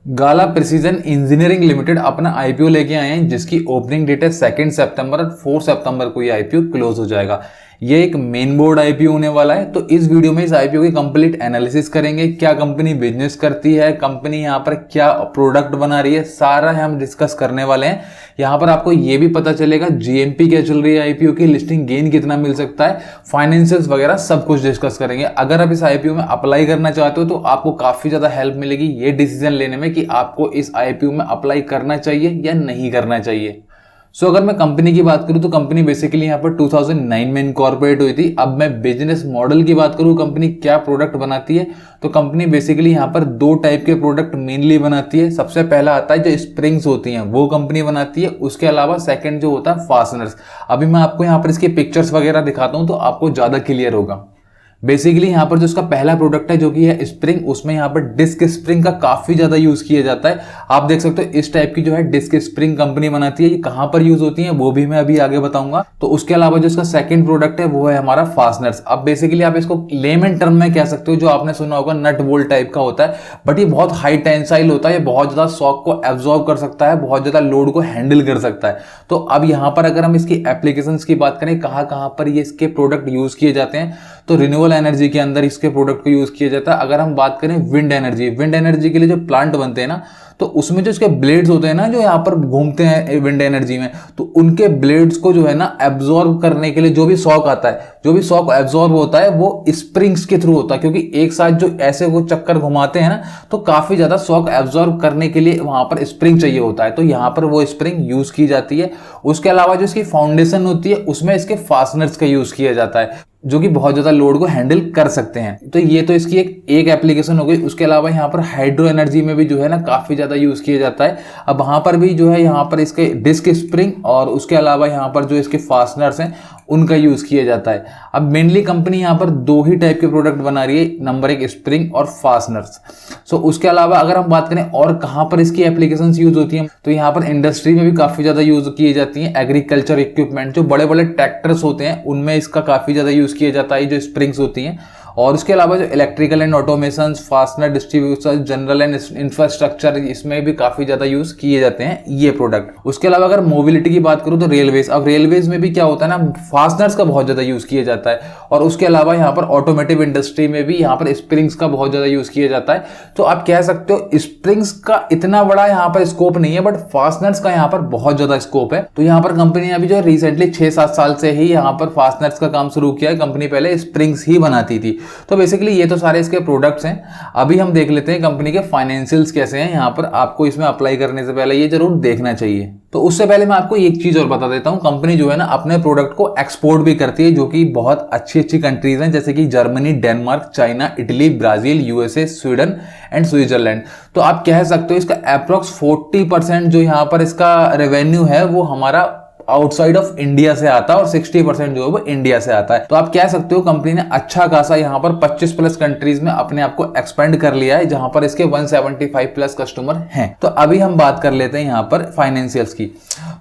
गाला precision engineering limited अपना IPO लेके आए हैं जिसकी ओपनिंग डेट है 2 सितंबर और 4 सितंबर को ये आईपीओ क्लोज हो जाएगा। ये एक मेन बोर्ड आईपीओ होने वाला है। तो इस वीडियो में इस आईपीओ की कंप्लीट एनालिसिस करेंगे, क्या कंपनी बिजनेस करती है, कंपनी यहाँ पर क्या प्रोडक्ट बना रही है, सारा हम डिस्कस करने वाले हैं। यहाँ पर आपको ये भी पता चलेगा जीएमपी क्या चल रही है आईपीओ की, लिस्टिंग गेन कितना मिल सकता है, फाइनेंशियल्स वगैरह सब कुछ डिस्कस करेंगे। अगर आप इस आईपीओ में अप्लाई करना चाहते हो तो आपको काफी ज्यादा हेल्प मिलेगी ये डिसीजन लेने में कि आपको इस आईपीओ में अप्लाई करना चाहिए या नहीं करना चाहिए। अगर मैं कंपनी की बात करूं तो कंपनी बेसिकली यहाँ पर 2009 में इनकॉर्पोरेट हुई थी। अब मैं बिजनेस मॉडल की बात करूं, कंपनी क्या प्रोडक्ट बनाती है, तो कंपनी बेसिकली यहाँ पर दो टाइप के प्रोडक्ट मेनली बनाती है। सबसे पहला आता है जो स्प्रिंग्स होती हैं वो कंपनी बनाती है, उसके अलावा सेकंड जो होता है फास्टनर्स। अभी मैं आपको यहाँ पर इसके पिक्चर्स वगैरह दिखाता हूँ तो आपको ज्यादा क्लियर होगा। बेसिकली यहाँ पर जो उसका पहला प्रोडक्ट है जो कि है स्प्रिंग, उसमें यहाँ पर डिस्क स्प्रिंग का काफी ज्यादा यूज किया जाता है। आप देख सकते हो इस टाइप की जो है डिस्क स्प्रिंग कंपनी बनाती है। ये कहाँ पर यूज होती है वो भी मैं अभी आगे बताऊंगा। तो उसके अलावा जो इसका सेकंड प्रोडक्ट है वो है हमारा फास्टनर्स। अब बेसिकली आप इसको लेमन टर्म में कह सकते हो, जो आपने सुना होगा नट बोल्ट टाइप का होता है, बट ये बहुत हाई टेंसाइल होता है। ये बहुत ज्यादा शॉक को एब्जॉर्ब कर सकता है, बहुत ज्यादा लोड को हैंडल कर सकता है। तो अब यहाँ पर अगर हम इसकी एप्लीकेशन की बात करें, कहाँ पर ये इसके प्रोडक्ट यूज किए जाते हैं, तो रिन्यूएबल एनर्जी के अंदर इसके प्रोडक्ट को यूज किया जाता है। अगर हम बात करें विंड एनर्जी के लिए जो प्लांट बनते हैं ना, तो उसमें जो इसके ब्लेड्स होते हैं ना जो यहाँ पर घूमते हैं विंड एनर्जी में, तो उनके ब्लेड्स को जो है ना एब्जॉर्ब करने के लिए जो भी शॉक आता है, जो भी शॉक एब्जॉर्ब होता है वो स्प्रिंग्स के थ्रू होता है। क्योंकि एक साथ जो ऐसे वो चक्कर घुमाते हैं ना, तो काफी ज्यादा शॉक एब्जॉर्ब करने के लिए वहां पर स्प्रिंग चाहिए होता है, तो यहाँ पर वो स्प्रिंग यूज की जाती है। उसके अलावा जो इसकी फाउंडेशन होती है उसमें इसके फास्टनर्स का यूज किया जाता है जो कि बहुत ज्यादा लोड को हैंडल कर सकते हैं। तो ये तो इसकी एक एप्लीकेशन हो गई। उसके अलावा यहाँ पर हाइड्रो एनर्जी में भी जो है ना काफी ज्यादा यूज किया जाता है। अब वहां पर भी जो है यहाँ पर इसके डिस्क स्प्रिंग और उसके अलावा यहाँ पर जो इसके फास्टनर्स हैं उनका यूज किया जाता है। अब मेनली कंपनी यहाँ पर दो ही टाइप के प्रोडक्ट बना रही है, नंबर एक स्प्रिंग और फास्टनर्स। उसके अलावा अगर हम बात करें और कहां पर इसकी एप्लीकेशंस यूज होती हैं, तो यहाँ पर इंडस्ट्री में भी काफी ज्यादा यूज की जाती हैं। एग्रीकल्चर इक्विपमेंट, जो बड़े बड़े ट्रैक्टर्स होते हैं उनमें इसका काफी ज्यादा यूज किया जाता है जो स्प्रिंग्स होती हैं। और उसके अलावा जो electrical and automation, fastener distribution, general and infrastructure, इसमें भी काफी ज्यादा यूज किए जाते हैं ये प्रोडक्ट। उसके अलावा अगर मोबिलिटी की बात करूं तो रेलवेज, अब रेलवेज में भी क्या होता है ना, फास्टनर्स का बहुत ज्यादा यूज किया जाता है। और उसके अलावा यहाँ पर ऑटोमेटिव इंडस्ट्री में भी यहाँ पर स्प्रिंग्स का बहुत ज्यादा यूज किया जाता है। तो आप कह सकते हो स्प्रिंग्स का इतना बड़ा यहाँ पर स्कोप नहीं है, बट फास्टनर्स का यहाँ पर बहुत ज्यादा स्कोप है। तो यहाँ पर कंपनी ने अभी जो रिसेंटली 6-7 साल से ही यहाँ पर फास्टनर्स का काम शुरू किया है। कंपनी पहले स्प्रिंग्स ही बनाती थी। तो बेसिकली ये तो सारे इसके प्रोडक्ट्स हैं। अभी हम देख लेते हैं कंपनी के फाइनेंशियल्स कैसे हैं। यहाँ पर आपको इसमें अप्लाई करने से पहले ये जरूर देखना चाहिए। तो उससे पहले मैं आपको एक चीज और बता देता हूं, कंपनी जो है ना अपने प्रोडक्ट को एक्सपोर्ट भी करती है, जो कि बहुत अच्छी कंट्रीज हैं जैसे कि Germany, Denmark, China, Italy, Brazil, USA, Sweden and Switzerland. तो आप कह सकते हो इसका अप्रोक्स 40% जो यहाँ पर इसका रेवेन्यू है वो हमारा आउटसाइड ऑफ इंडिया से आता है और 60% जो है वो इंडिया से आता है। तो आप कह सकते हो कंपनी ने अच्छा खासा यहाँ पर 25+ कंट्रीज में अपने आप को एक्सपेंड कर लिया है, जहां पर इसके 175+ कस्टमर हैं। तो अभी हम बात कर लेते हैं यहाँ पर फाइनेंशियल्स की।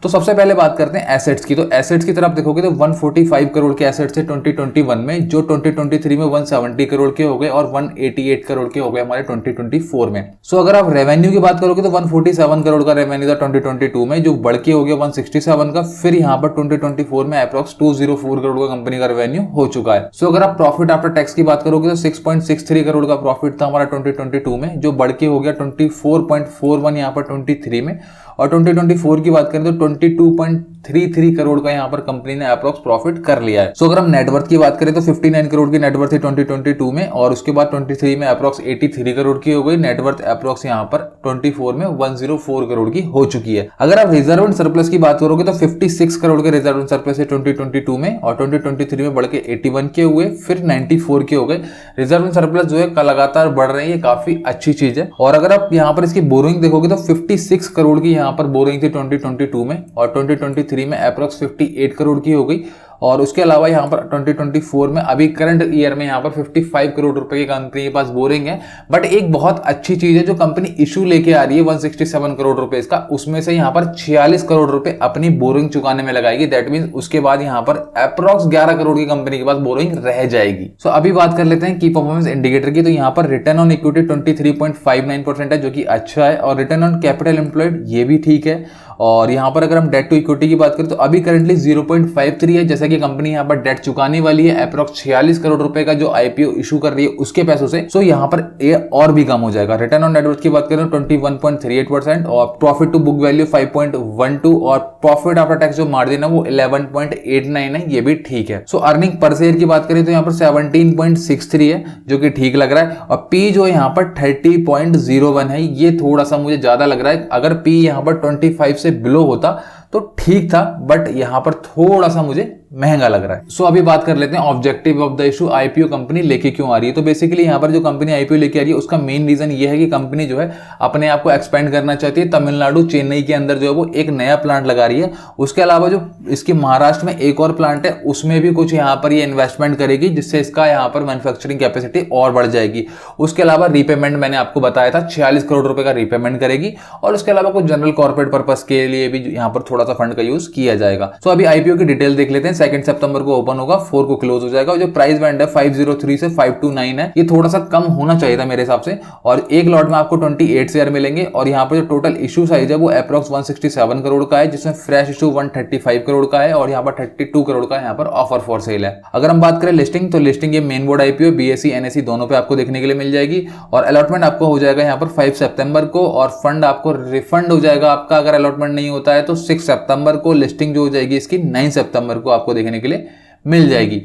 तो सबसे पहले बात करते हैं एसेट्स की। तो एसेट्स की तरफ देखोगे तो 145 करोड़ के एसेट्स है 2021 में, जो 2023 में 170 करोड़ के हो गए और 188 करोड़ के हो गए हमारे 2024 में। अगर आप रेवेन्यू की बात करोगे तो 147 करोड़ का रेवेन्यू था 2022 में, जो बढ़ के हो गया 167 का। फिर यहाँ पर 2024 में अप्रॉक्स 204 करोड़ का कंपनी का रेवेन्यू हो चुका है। अगर आप प्रॉफिट आफ्टर टैक्स की बात करोगे तो 6.63 करोड़ का प्रॉफिट था हमारा 2022 में, जो बढ़ के हो गया 24.41 यहाँ पर 23 में। और 2024 की बात करें तो 22.33 करोड़ का यहाँ पर कंपनी ने अप्रॉक्स प्रॉफिट कर लिया है। अगर हम नेटवर्थ की बात करें तो 59 करोड़ की नेटवर्थ थी 2022 में, और उसके बाद 23 में अप्रॉक्स 83 करोड़ की हो गई। नेटवर्थ अप्रॉक्स यहाँ पर 24 में 104 करोड़ की हो चुकी है। अगर आप रिजर्व एंड सरप्लस की बात करोगे तो 56 करोड़ के रिजर्व एंड सरप्लस है 2022 में, और 2023 में बढ़ के 81 के हुए, फिर 94 के हो गए। रिजर्व एंड सरप्लस जो है लगातार बढ़ रही है, काफी अच्छी चीज है। और अगर आप यहाँ पर इसकी बोरोइंग देखोगे तो 56 करोड़ की यहाँ पर बोरोइंग थी 2022 में, और 2023 में अप्रॉक्स 58 करोड़ की हो गई। और उसके अलावा यहाँ पर 2024 में अभी करंट ईयर में यहाँ पर 55 करोड़ रुपए की कंपनी के पास बोरिंग है। बट एक बहुत अच्छी चीज है जो कंपनी इशू लेके आ रही है 167 करोड़ रुपए इसका, उसमें से यहाँ पर 46 करोड़ रुपए अपनी बोरिंग चुकाने में लगाएगी। दैट मीन उसके बाद यहाँ पर अप्रॉक्स 11 करोड़ की कंपनी के पास बोरिंग रह जाएगी। सो अभी बात कर लेते हैं की परफॉर्मेंस इंडिकेटर की। तो यहाँ पर रिटर्न ऑन इक्विटी 23.59% है जो कि अच्छा है, और रिटर्न ऑन कैपिटल एम्प्लॉयड ये भी ठीक है। और यहाँ पर अगर हम डेट टू इक्विटी की बात करें तो अभी करंटली 0.53 है, जैसा कि कंपनी यहाँ पर डेट चुकाने वाली है अप्रॉक्स 46 करोड़ रुपए का जो आईपीओ इशू कर रही है उसके पैसों से। सो यहाँ पर ये और भी कम हो जाएगा। रिटर्न ऑन नेटवर्थ की बात करें 21.38% और प्रॉफिट टू बुक वैल्यू 5.12 और प्रॉफिट आफ्टर टैक्स जो मार्जिन है वो 11.89 है, ये भी ठीक है। सो अर्निंग पर शेयर की बात करें तो यहाँ पर 17.63 है जो कि ठीक लग रहा है, और पी जो यहाँ पर 30.01 है, ये थोड़ा सा मुझे ज्यादा लग रहा है। अगर पी यहाँ पर 25 से बिलो होता तो ठीक था, बट यहां पर थोड़ा सा मुझे महंगा लग रहा है। सो अभी बात कर लेते हैं objective of the issue, IPO company लेके क्यों आ रही है। तो बेसिकली यहाँ पर जो कंपनी आईपीओ लेके आ रही है उसका मेन रीजन ये है कि कंपनी जो है अपने आप को एक्सपेंड करना चाहती है। तमिलनाडु चेन्नई के अंदर जो है वो एक नया प्लांट लगा रही है। उसके अलावा जो इसकी महाराष्ट्र में एक और प्लांट है उसमें भी कुछ यहाँ पर ये इन्वेस्टमेंट करेगी, जिससे इसका यहाँ पर मैन्युफैक्चरिंग कैपेसिटी और बढ़ जाएगी। उसके अलावा रीपेमेंट मैंने आपको बताया था 46 करोड़ रुपए का रीपेमेंट करेगी, और उसके अलावा कुछ जनरल कॉर्पोरेट पर्पस के लिए भी यहाँ पर थोड़ा सा फंड का यूज किया जाएगा। सो अभी आईपीओ की डिटेल देख लेते हैं। 2 सितंबर को ओपन होगा, 4 को क्लोज हो जाएगा। जो प्राइस बैंड है 503 से 529 है, ये थोड़ा सा कम होना चाहिए था मेरे हिसाब से। और एक लॉट में आपको 28 शेयर मिलेंगे, और यहाँ पर जो टोटल इशू साइज है वो अप्रॉक्स 167 करोड़ का है, जिसमें फ्रेश इशू 135 करोड़ का है, और यहाँ पर 32 करोड़ का यहाँ पर ऑफर फॉर सेल है। अगर हम बात करें लिस्टिंग, तो लिस्टिंग ये main board IPO BSE NSE दोनों पे आपको देखने के लिए मिल जाएगी। और अलॉटमेंट आपको हो जाएगा यहाँ पर 5 सितंबर को, और फंड आपको रिफंड हो जाएगा आपका अगर अलॉटमेंट नहीं होता है तो 6 सितंबर को। लिस्टिंग जो हो जाएगी इसकी 9 सितंबर को आपको देखने के लिए मिल जाएगी।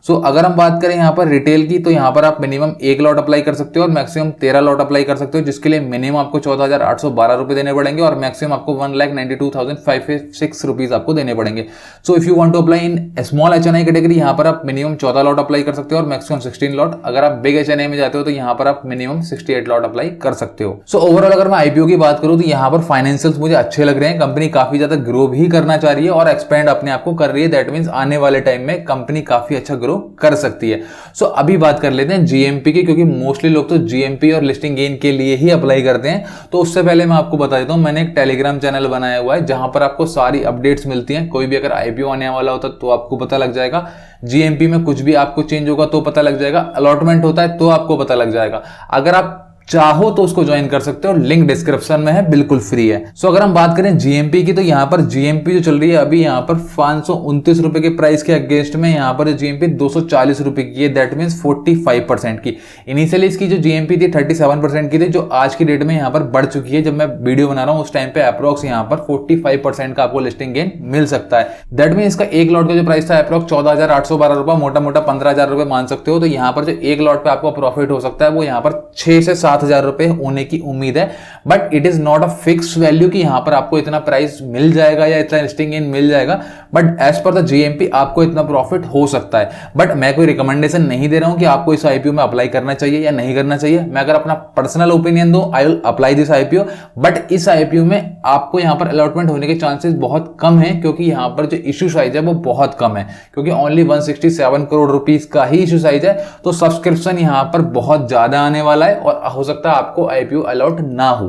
सो अगर हम बात करें यहाँ पर रिटेल की, तो यहाँ पर आप मिनिमम 1 लॉट अप्लाई कर सकते हो और मैक्सिमम 13 लॉट अप्लाई कर सकते हो, जिसके लिए मिनिमम आपको 14,812 रुपए देने पड़ेंगे और मैक्सिमम आपको 1,92,506 रुपीज आपको देने पड़ेंगे। So if you want to apply in small HNI category, यहाँ पर आप मिनिमम 14 लॉट अप्लाई कर सकते हो और मैक्सिमम 16 लॉट। अगर आप बिग एचएनआई में जाते हो तो यहाँ पर आप मिनिमम 68 लॉट अप्लाई कर सकते हो। सो ओवरऑल अगर मैं आईपीओ की बात करूँ तो यहाँ पर फाइनेंशियल्स मुझे अच्छे लग रहे हैं। कंपनी काफी ज्यादा ग्रो भी करना चाह रही है और एक्सपेंड अपने आप को कर रही है। दैट मीन्स आने वाले टाइम में कंपनी काफी अच्छा ग्रो कर सकती है। सो अभी बात कर लेते हैं जीएमपी की, क्योंकि मोस्टली लोग तो जीएमपी और लिस्टिंग गेन के लिए ही अप्लाई करते हैं। तो उससे पहले मैं आपको बता देता हूं, मैंने एक टेलीग्राम चैनल बनाया हुआ है जहां पर आपको सारी अपडेट्स मिलती हैं। कोई भी अगर आईपीओ आने वाला होता तो आपको पता लग जाएगा, जीएमपी में कुछ भी आपको चेंज होगा तो पता लग जाएगा, अलॉटमेंट होता है तो आपको पता लग जाएगा। अगर आप चाहो तो उसको ज्वाइन कर सकते हो, लिंक डिस्क्रिप्शन में है, बिल्कुल फ्री है। सो अगर हम बात करें जीएमपी की, तो यहाँ पर जीएमपी जो चल रही है अभी यहाँ पर 529 रुपए के प्राइस के अगेंस्ट में यहाँ पर जीएमपी 240 रुपए की है। दैट मीन्स 45% की। इनिशियली इसकी जो जीएमपी थी 37% की थी, जो आज की डेट में यहाँ पर बढ़ चुकी है। जब मैं वीडियो बना रहा हूँ उस टाइम पे अप्रॉक्स यहाँ पर 45% का आपको लिस्टिंग गेन मिल सकता है। दैट मीन इसका एक लॉट का जो प्राइस था अप्रॉक्स 14,812 रुपए, मोटा मोटा 15,000 रुपए मान सकते हो। तो यहाँ पर जो एक लॉट पे आपको प्रॉफिट हो सकता है वो यहाँ पर 6 से 7,000 रुपए होने की उम्मीद है। But it is not a fix value कि यहां पर आपको इतना प्राइस मिल जाएगा या इतना लिस्टिंग गेन मिल जाएगा। But as per the GMP आपको इतना प्रॉफिट हो सकता है। बट मैं कोई रिकमेंडेशन नहीं दे रहा हूं कि आपको इस आईपीओ में अप्लाई करना चाहिए या नहीं करना चाहिए। मैं अगर अपना पर्सनल ओपिनियन दूं, I will apply this IPO. But इस आईपीओ में आपको यहां पर अलॉटमेंट होने के चांसेस बहुत कम है, क्योंकि यहां पर जो इश्यू साइज है वो बहुत कम है, क्योंकि ओनली 167 करोड़ रुपीस का ही इश्यू साइज है। तो सब्सक्रिप्शन यहां पर बहुत ज्यादा आने वाला है और हो सकता है आपको आईपीओ अलॉट ना हो।